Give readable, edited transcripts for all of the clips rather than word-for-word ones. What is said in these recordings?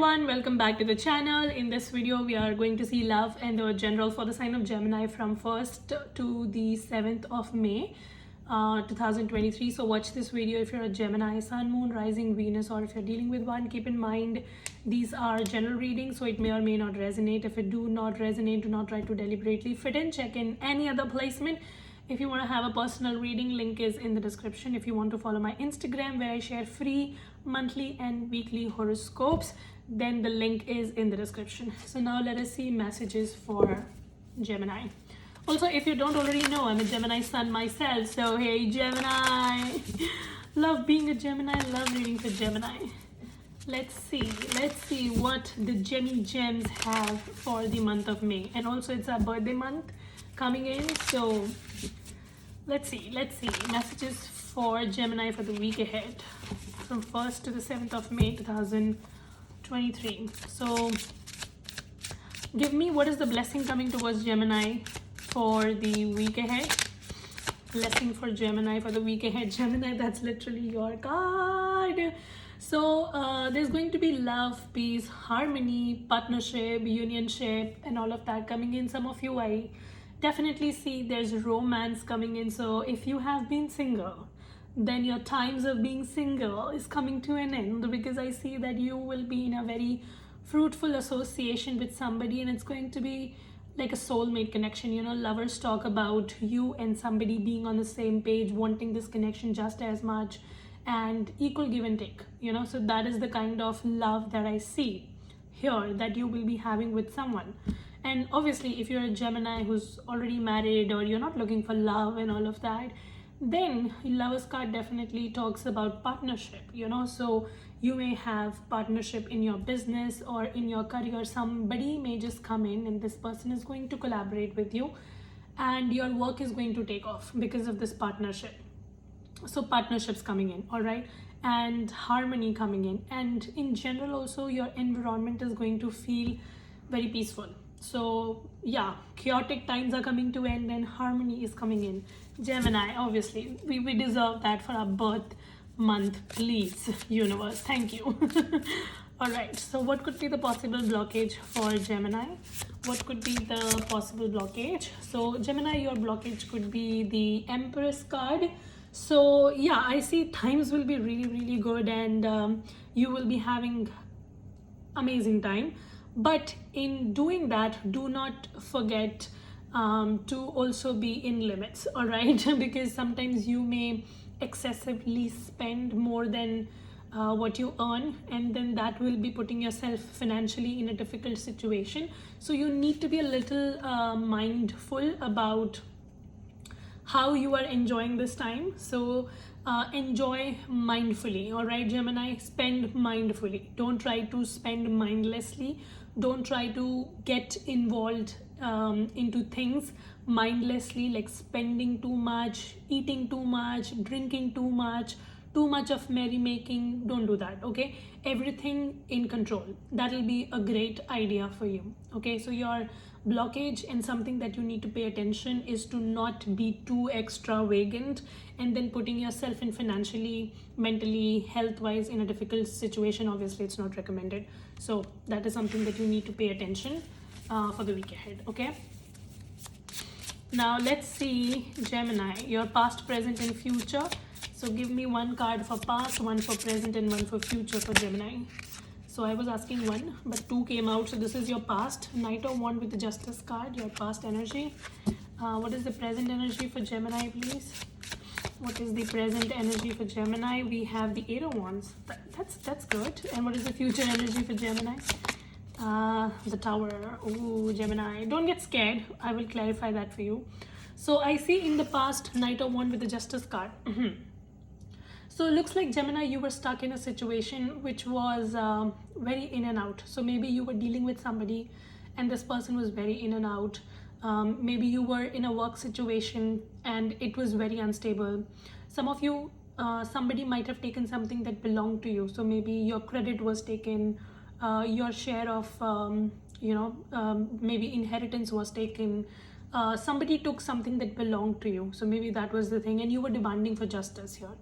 everyone, welcome back to the channel. In this video we are going to see love and the general for the sign of Gemini from 1st to the 7th of May 2023. So watch this video if you're a Gemini, Sun, Moon, Rising, Venus, or if you're dealing with one. Keep in mind these are general readings, so it may or may not resonate. If it do not resonate, do not try to deliberately fit in. Check in any other placement. If you want to have a personal reading, link is in the description. If you want to follow my Instagram where I share free monthly and weekly horoscopes, then the link is in the description. So now let us see messages for Gemini. Also, if you don't already know, I'm a Gemini Sun myself. So hey Gemini, love being a Gemini, love reading for Gemini. Let's see what the Gemmy Gems have for the month of May. And also it's our birthday month coming in, so let's see messages for Gemini for the week ahead from 1st to the 7th of May 2023. So give me what is the blessing coming towards Gemini for the week ahead. Blessing for Gemini for the week ahead. Gemini, that's literally your card. So there's going to be love, peace, harmony, partnership, unionship, and all of that coming in. Some of you, I definitely see there's romance coming in. So if you have been single, then your times of being single is coming to an end, because I see that you will be in a very fruitful association with somebody, and it's going to be like a soulmate connection. You know, lovers talk about you and somebody being on the same page, wanting this connection just as much, and equal give and take, you know. So that is the kind of love that I see here that you will be having with someone. And obviously if you're a Gemini who's already married, or you're not looking for love and all of that, then Lover's card definitely talks about partnership, you know. So you may have partnership in your business or in your career. Somebody may just come in and this person is going to collaborate with you, and your work is going to take off because of this partnership. So partnerships coming in, all right, and harmony coming in, and in general also your environment is going to feel very peaceful. So yeah, chaotic times are coming to end and harmony is coming in. Gemini, obviously we deserve that for our birth month, please universe, thank you. All right, so what could be the possible blockage for Gemini? What could be the possible blockage? So Gemini, your blockage could be the Empress card. So yeah, I see times will be really good, and you will be having amazing time. But in doing that, do not forget to also be in limits, all right? Because sometimes you may excessively spend more than what you earn, and then that will be putting yourself financially in a difficult situation. So you need to be a little mindful about how you are enjoying this time. So enjoy mindfully, all right Gemini? Spend mindfully. Don't try to spend mindlessly. Don't try to get involved into things mindlessly, like spending too much, eating too much, drinking too much of merrymaking. Don't do that, okay? Everything in control. That'll be a great idea for you, okay? So your blockage and something that you need to pay attention is to not be too extravagant and then putting yourself in financially, mentally, health-wise in a difficult situation. Obviously it's not recommended. So that is something that you need to pay attention for the week ahead, okay? Now let's see Gemini, your past, present, and future. So give me one card for past, one for present, and one for future for Gemini. So I was asking one, but two came out. So this is your past, Knight of Wands with the Justice card, your past energy. What is the present energy for Gemini, please? What is the present energy for Gemini? We have the Eight of Wands. That's good. And what is the future energy for Gemini? The Tower. Ooh, Gemini, don't get scared. I will clarify that for you. So I see in the past Knight of Wands with the Justice card. So it looks like Gemini, you were stuck in a situation which was very in and out. So maybe you were dealing with somebody and this person was very in and out. Maybe you were in a work situation and it was very unstable. Some of you, somebody might have taken something that belonged to you. So maybe your credit was taken, your share of, maybe inheritance was taken. Somebody took something that belonged to you. So maybe that was the thing, and you were demanding for justice here.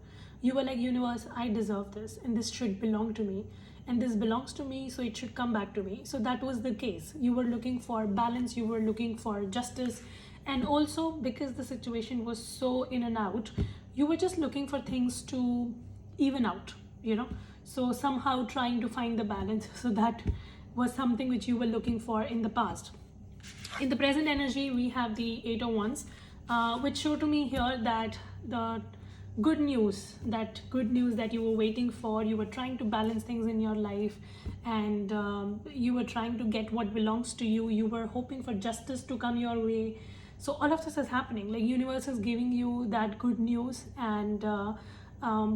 You were like, universe, I deserve this and this should belong to me. and this belongs to me, so it should come back to me. So that was the case. You were looking for balance, you were looking for justice, and also because the situation was so in and out, you were just looking for things to even out, so somehow trying to find the balance. So that was something which you were looking for in the past. In the present energy, we have the 8 of Wands, which show to me here that the good news that you were waiting for, you were trying to balance things in your life, and you were trying to get what belongs to you, you were hoping for justice to come your way. So all of this is happening, like universe is giving you that good news, and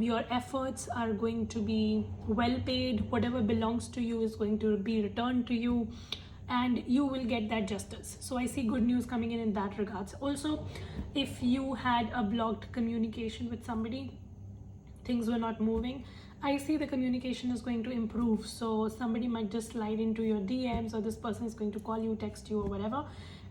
your efforts are going to be well paid. Whatever belongs to you is going to be returned to you, and you will get that justice. So I see good news coming in that regards. Also, if you had a blocked communication with somebody, things were not moving, I see the communication is going to improve. So somebody might just slide into your DMs, or this person is going to call you, text you, or whatever.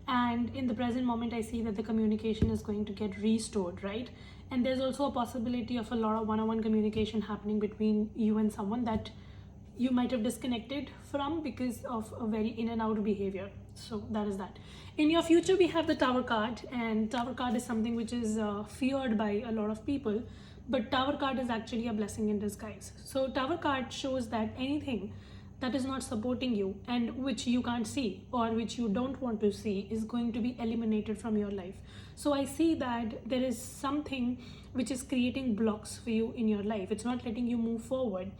And in the present moment, I see that the communication is going to get restored, right? And there's also a possibility of a lot of one-on-one communication happening between you and someone that you might have disconnected from because of a very in and out behavior. So that is that. In your future, we have the Tower card, and Tower card is something which is feared by a lot of people, but Tower card is actually a blessing in disguise. So Tower card shows that anything that is not supporting you and which you can't see or which you don't want to see is going to be eliminated from your life. So I see that there is something which is creating blocks for you in your life. It's not letting you move forward,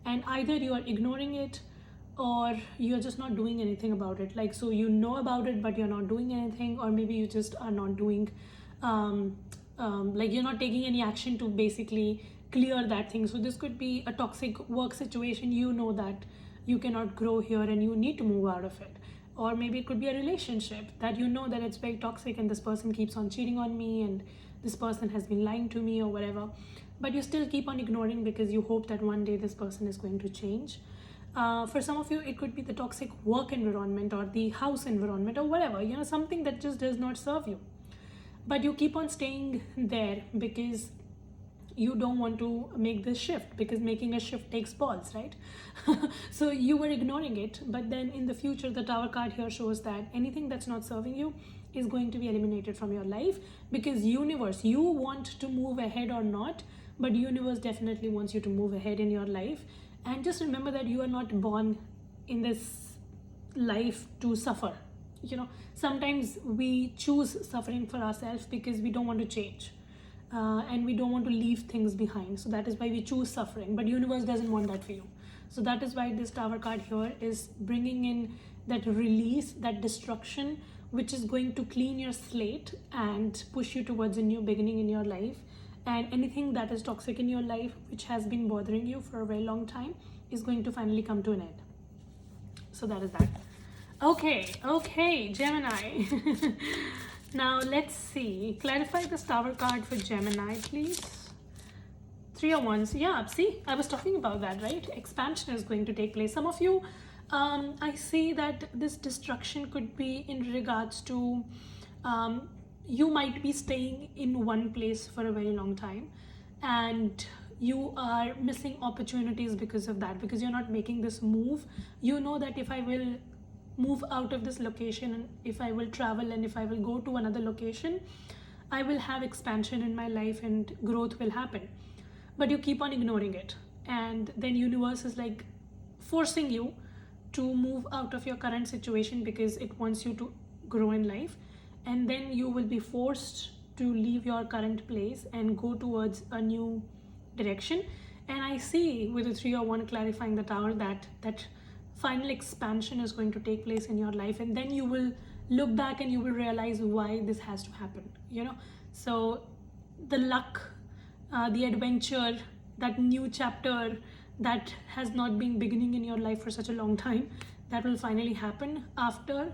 and either you are ignoring it or you're just not doing anything about it. Like, so you know about it but you're not doing anything, or maybe you just are not doing like you're not taking any action to basically clear that thing. So this could be a toxic work situation. You know that you cannot grow here and you need to move out of it. Or maybe it could be a relationship that you know that it's very toxic and this person keeps on cheating on me and this person has been lying to me or whatever, but you still keep on ignoring because you hope that one day this person is going to change. For some of you, it could be the toxic work environment or the house environment or whatever, something that just does not serve you. But you keep on staying there because you don't want to make this shift, because making a shift takes balls, right? So you were ignoring it, but then in the future, the Tower card here shows that anything that's not serving you is going to be eliminated from your life, because universe, you want to move ahead or not, but universe definitely wants you to move ahead in your life. And just remember that you are not born in this life to suffer. Sometimes we choose suffering for ourselves because we don't want to change. And we don't want to leave things behind. So that is why we choose suffering, but universe doesn't want that for you. So that is why this Tower card here is bringing in that release, that destruction, which is going to clean your slate and push you towards a new beginning in your life. And anything that is toxic in your life, which has been bothering you for a very long time, is going to finally come to an end. So that is that. Okay, Gemini. Now let's see. Clarify this Tower card for Gemini, please. 3 of Wands. Yeah, see, I was talking about that, right? Expansion is going to take place. Some of you, I see that this destruction could be in regards to you might be staying in one place for a very long time, and you are missing opportunities because of that, because you're not making this move. You know that if I will move out of this location, and if I will travel, and if I will go to another location, I will have expansion in my life and growth will happen. But you keep on ignoring it, and then universe is like forcing you to move out of your current situation because it wants you to grow in life, and then you will be forced to leave your current place and go towards a new direction. And I see with the 3 of Wands clarifying the Tower that final expansion is going to take place in your life, and then you will look back and you will realize why this has to happen. So the luck, the adventure, that new chapter that has not been beginning in your life for such a long time, that will finally happen after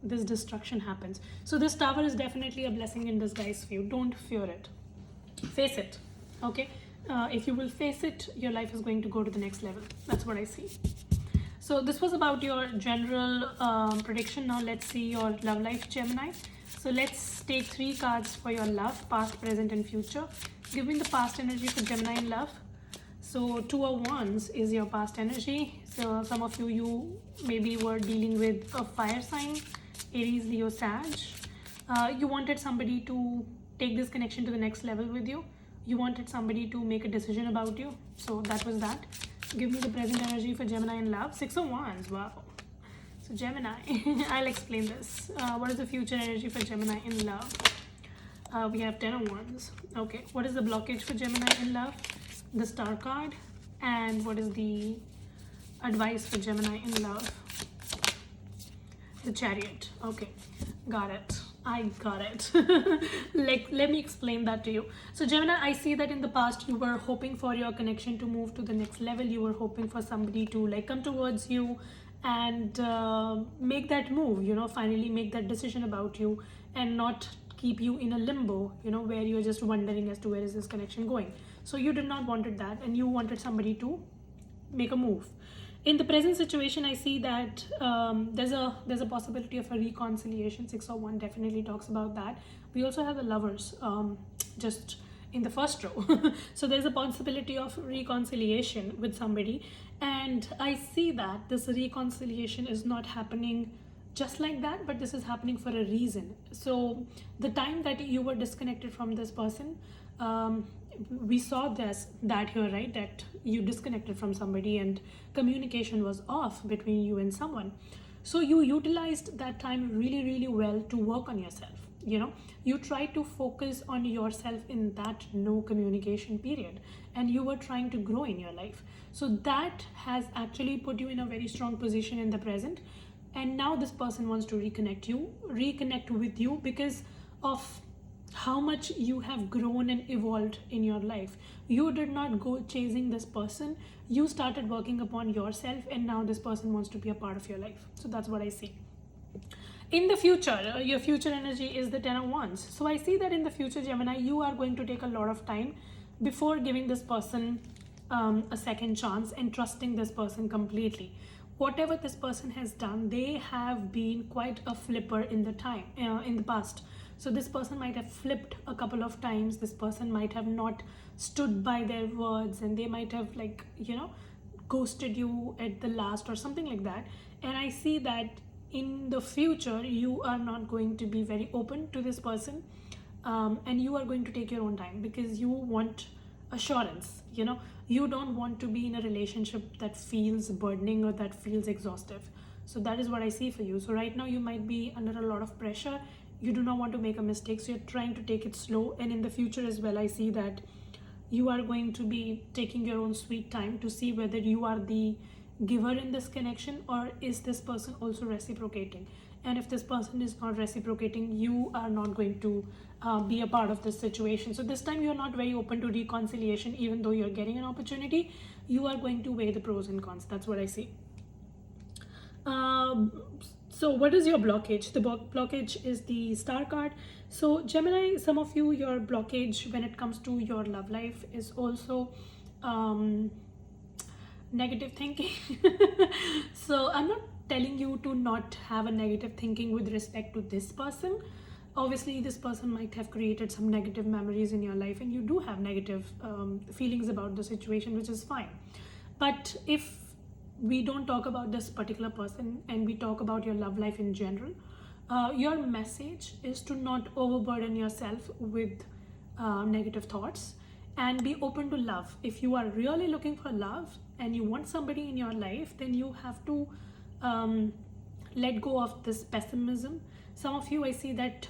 this destruction happens. So this Tower is definitely a blessing in disguise for you. Don't fear it, face it. Okay, if you will face it, your life is going to go to the next level. That's what I see. So this was about your general prediction. Now let's see your love life, Gemini. So let's take 3 cards for your love, past, present, and future. Give me the past energy for Gemini in love. So 2 of Wands is your past energy. So some of you maybe were dealing with a fire sign, Aries, Leo, Sag. You wanted somebody to take this connection to the next level with you. You wanted somebody to make a decision about you. So that was that. Give me the present energy for Gemini in love. 6 of Wands. Wow. So Gemini, I'll explain this. What is the future energy for Gemini in love? We have 10 of Wands. Okay, what is the blockage for Gemini in love? The Star card. And what is the advice for Gemini in love? The Chariot. Okay, got it. I got it. Let me explain that to you. So Gemini, I see that in the past you were hoping for your connection to move to the next level. You were hoping for somebody to like come towards you and make that move, you know, finally make that decision about you and not keep you in a limbo, you know, where you're just wondering as to where is this connection going. So you did not wanted that, and you wanted somebody to make a move. In the present situation, I see that there's a possibility of a reconciliation. 6 of Wands definitely talks about that. We also have the Lovers just in the first row. So there's a possibility of reconciliation with somebody, and I see that this reconciliation is not happening just like that, but this is happening for a reason. So the time that you were disconnected from this person, we saw that here, right, that you disconnected from somebody and communication was off between you and someone. So you utilized that time really well to work on yourself. You know, you tried to focus on yourself in that no communication period, and you were trying to grow in your life. So that has actually put you in a very strong position in the present. And now this person wants to reconnect with you because of how much you have grown and evolved in your life. You did not go chasing this person. You started working upon yourself, and now this person wants to be a part of your life. So that's what I see. In the future, your future energy is the 10 of Wands. So I see that in the future, Gemini, you are going to take a lot of time before giving this person a second chance and trusting this person completely. Whatever this person has done, they have been quite a flipper in the past. So this person might have flipped a couple of times. This person might have not stood by their words, and they might have, like, you know, ghosted you at the last or something like that. And I see that in the future you are not going to be very open to this person, and you are going to take your own time because you want assurance. You know, you don't want to be in a relationship that feels burdening or that feels exhaustive. So that is what I see for you. So right now you might be under a lot of pressure. You do not want to make a mistake, so you're trying to take it slow. And in the future as well, I see that you are going to be taking your own sweet time to see whether you are the giver in this connection, or is this person also reciprocating. And if this person is not reciprocating, you are not going to be a part of this situation. So this time you're not very open to reconciliation. Even though you're getting an opportunity, you are going to weigh the pros and cons. That's what I see. So what is your blockage? The blockage is the Star card. So Gemini, some of you, your blockage when it comes to your love life is also negative thinking. So I'm not telling you to not have a negative thinking with respect to this person. Obviously this person might have created some negative memories in your life, and you do have negative feelings about the situation, which is fine. But if we don't talk about this particular person and we talk about your love life in general, your message is to not overburden yourself with negative thoughts and be open to love. If you are really looking for love and you want somebody in your life, then you have to let go of this pessimism. Some of you, I see that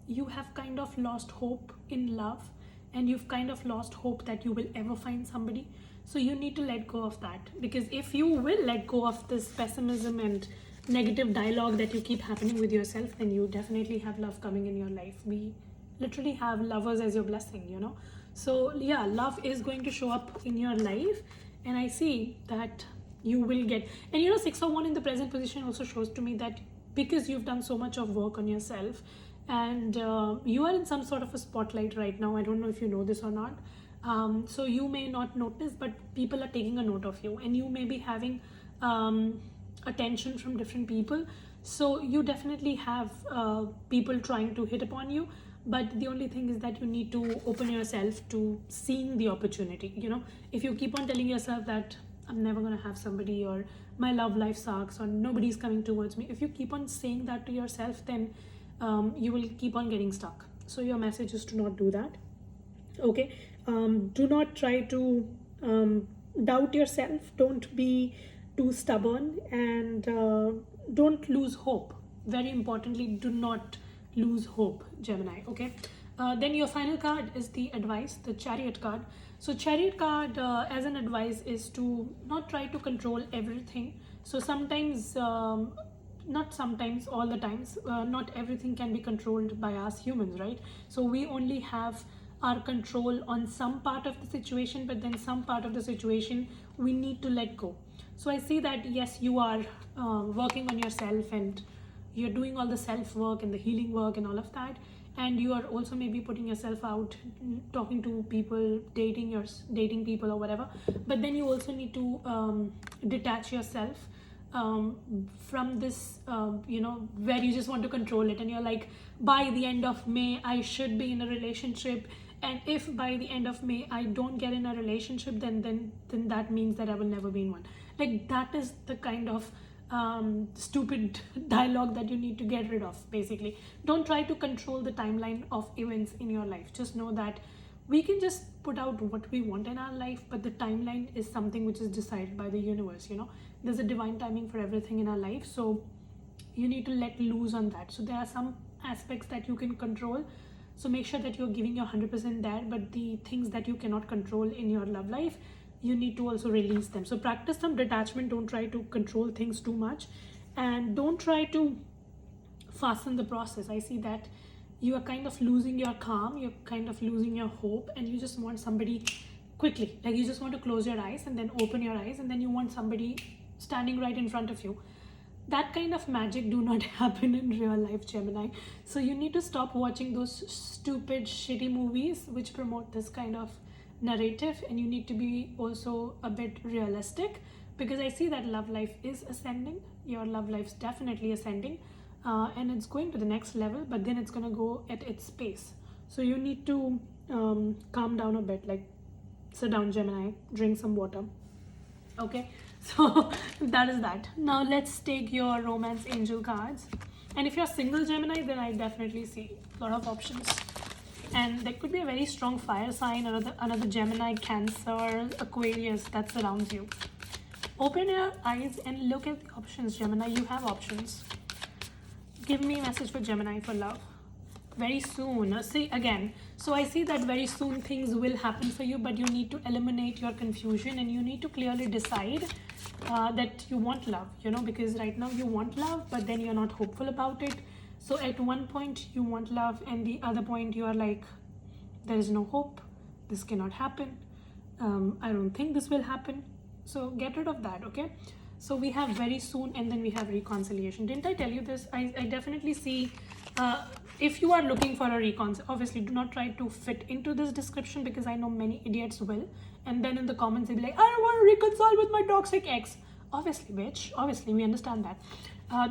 you have kind of lost hope in love, and you've kind of lost hope that you will ever find somebody. So you need to let go of that, because if you will let go of this pessimism and negative dialogue that you keep happening with yourself, then you definitely have love coming in your life. We literally have lovers as your blessing, you know. So yeah, love is going to show up in your life, and I see that you will get. And you know, 6 of Wands in the present position also shows to me that because you've done so much of work on yourself, and you are in some sort of a spotlight right now. I don't know if you know this or not. So you may not notice, but people are taking a note of you, and you may be having attention from different people. So you definitely have people trying to hit upon you, but the only thing is that you need to open yourself to seeing the opportunity. If you keep on telling yourself that I'm never going to have somebody, or my love life sucks, or nobody's coming towards me, if you keep on saying that to yourself, then you will keep on getting stuck. So your message is to not do that. Okay. Do not try to doubt yourself. Don't be too stubborn, and don't lose hope. Very importantly, do not lose hope, Gemini. Okay. Then your final card is the advice, the Chariot card. So Chariot card as an advice is to not try to control everything. So sometimes, not sometimes, all the times, not everything can be controlled by us humans, right? So we only have our control on some part of the situation, but then some part of the situation we need to let go. So I see that yes, you are working on yourself, and you're doing all the self work and the healing work and all of that, and you are also maybe putting yourself out, talking to people, dating people or whatever. But then you also need to detach yourself from this, where you just want to control it, and you're like, by the end of May I should be in a relationship, and if by the end of May I don't get in a relationship, then that means that I will never be in one. Like, that is the kind of stupid dialogue that you need to get rid of. Basically, don't try to control the timeline of events in your life. Just know that we can just put out what we want in our life, but the timeline is something which is decided by the universe. There's a divine timing for everything in our life, so you need to let loose on that. So there are some aspects that you can control, so make sure that you're giving your 100% there, but the things that you cannot control in your love life, you need to also release them. So practice some detachment. Don't try to control things too much, and don't try to fasten the process. I see that you are kind of losing your calm, you're kind of losing your hope, and you just want somebody quickly. Like, you just want to close your eyes and then open your eyes, and then you want somebody standing right in front of you. That kind of magic do not happen in real life, Gemini. So you need to stop watching those stupid, shitty movies which promote this kind of narrative, and you need to be also a bit realistic, because I see that love life is ascending. Your love life's definitely ascending, and it's going to the next level, but then it's going to go at its pace. So you need to calm down a bit. Like, sit down, Gemini, drink some water. Okay, so that is that. Now let's take your romance angel cards. And if you're single, Gemini, then I definitely see a lot of options. And there could be a very strong fire sign, or another Gemini, Cancer, Aquarius that surrounds you. Open your eyes and look at the options, Gemini. You have options. Give me a message for Gemini for love. Very soon. See, again, so I see that very soon things will happen for you, but you need to eliminate your confusion, and you need to clearly decide that you want love, because right now you want love, but then you're not hopeful about it. So at one point you want love, and the other point you are like, there is no hope, this cannot happen, I don't think this will happen. So get rid of that. Okay, so we have very soon, and then we have reconciliation. Didn't I tell you this? I definitely see, if you are looking for a reconciliation, obviously do not try to fit into this description, because I know many idiots will, and then in the comments they'll be like, I don't want to reconcile with my toxic ex. Obviously, bitch, obviously we understand that.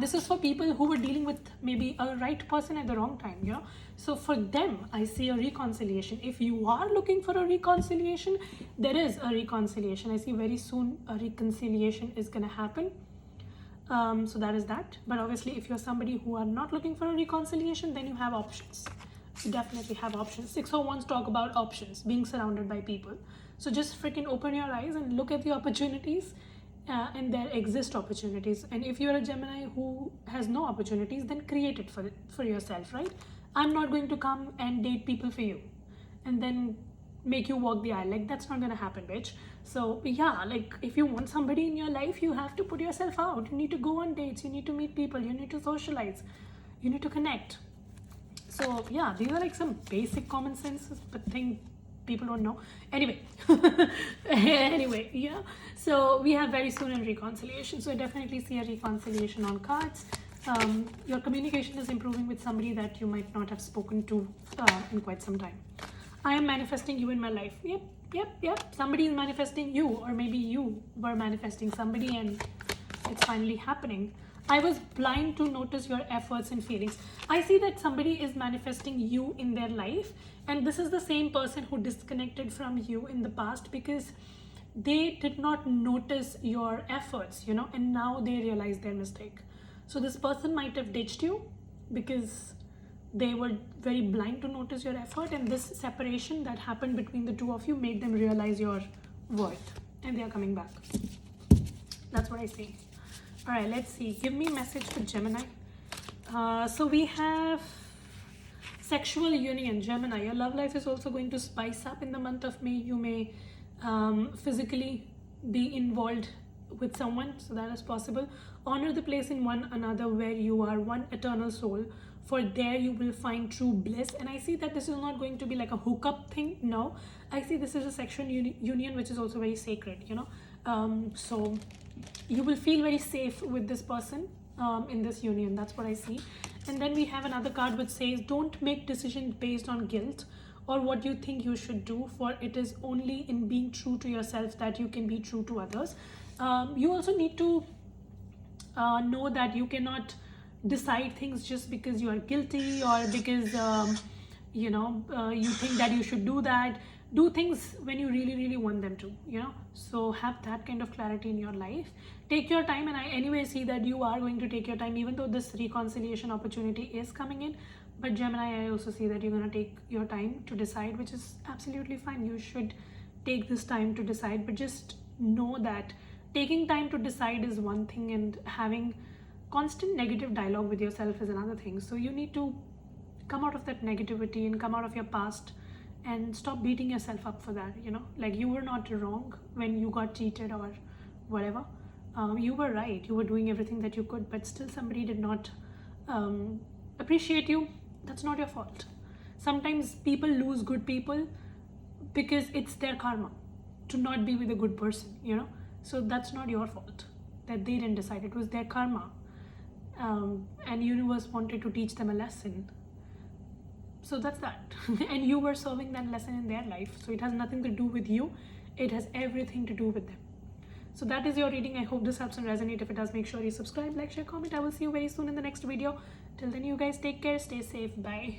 This is for people who were dealing with maybe a right person at the wrong time, So for them, I see a reconciliation. If you are looking for a reconciliation, there is a reconciliation. I see very soon a reconciliation is going to happen. So that is that. But obviously, if you're somebody who are not looking for a reconciliation, then you have options. You definitely have options. 601s talk about options, being surrounded by people. So just freaking open your eyes and look at the opportunities. And there exist opportunities, and if you're a Gemini who has no opportunities, then create it for yourself, right? I'm not going to come and date people for you and then make you walk the aisle. Like, that's not gonna happen, bitch. So yeah, like, if you want somebody in your life, you have to put yourself out. You need to go on dates, you need to meet people, you need to socialize, you need to connect. So yeah, these are like some basic common sense, but thing people don't know. Anyway, so we have very soon a reconciliation. So I definitely see a reconciliation on cards. Your communication is improving with somebody that you might not have spoken to in quite some time. I am manifesting you in my life. Yep. Somebody is manifesting you, or maybe you were manifesting somebody and it's finally happening. I was blind to notice your efforts and feelings. I see that somebody is manifesting you in their life, and this is the same person who disconnected from you in the past because they did not notice your efforts, and now they realize their mistake. So this person might have ditched you because they were very blind to notice your effort, and this separation that happened between the two of you made them realize your worth, and they are coming back. That's what I see. All right, let's see. Give me a message for Gemini. So we have sexual union. Gemini, your love life is also going to spice up in the month of May. You may physically be involved with someone, so that is possible. Honor the place in one another where you are one eternal soul, for there you will find true bliss. And I see that this is not going to be like a hookup thing. No, I see this is a sexual union which is also very sacred, so you will feel very safe with this person in this union. That's what I see. And then we have another card which says, don't make decisions based on guilt or what you think you should do, for it is only in being true to yourself that you can be true to others. You also need to know that you cannot decide things just because you are guilty or because you think that you should do that. Do things when you really want them to, so have that kind of clarity in your life. Take your time, and I anyway see that you are going to take your time, even though this reconciliation opportunity is coming in. But Gemini, I also see that you're going to take your time to decide, which is absolutely fine. You should take this time to decide, but just know that taking time to decide is one thing, and having constant negative dialogue with yourself is another thing. So you need to come out of that negativity and come out of your past and stop beating yourself up for that. Like, you were not wrong when you got cheated or whatever. You were right. You were doing everything that you could, but still somebody did not appreciate you. That's not your fault. Sometimes people lose good people because it's their karma to not be with a good person, so that's not your fault that they didn't decide. It was their karma, and universe wanted to teach them a lesson. So that's that. And you were serving that lesson in their life, so it has nothing to do with you. It has everything to do with them. So that is your reading. I hope this helps and resonate. If it does, make sure you subscribe, like, share, comment. I will see you very soon in the next video. Till then, you guys take care, stay safe, bye.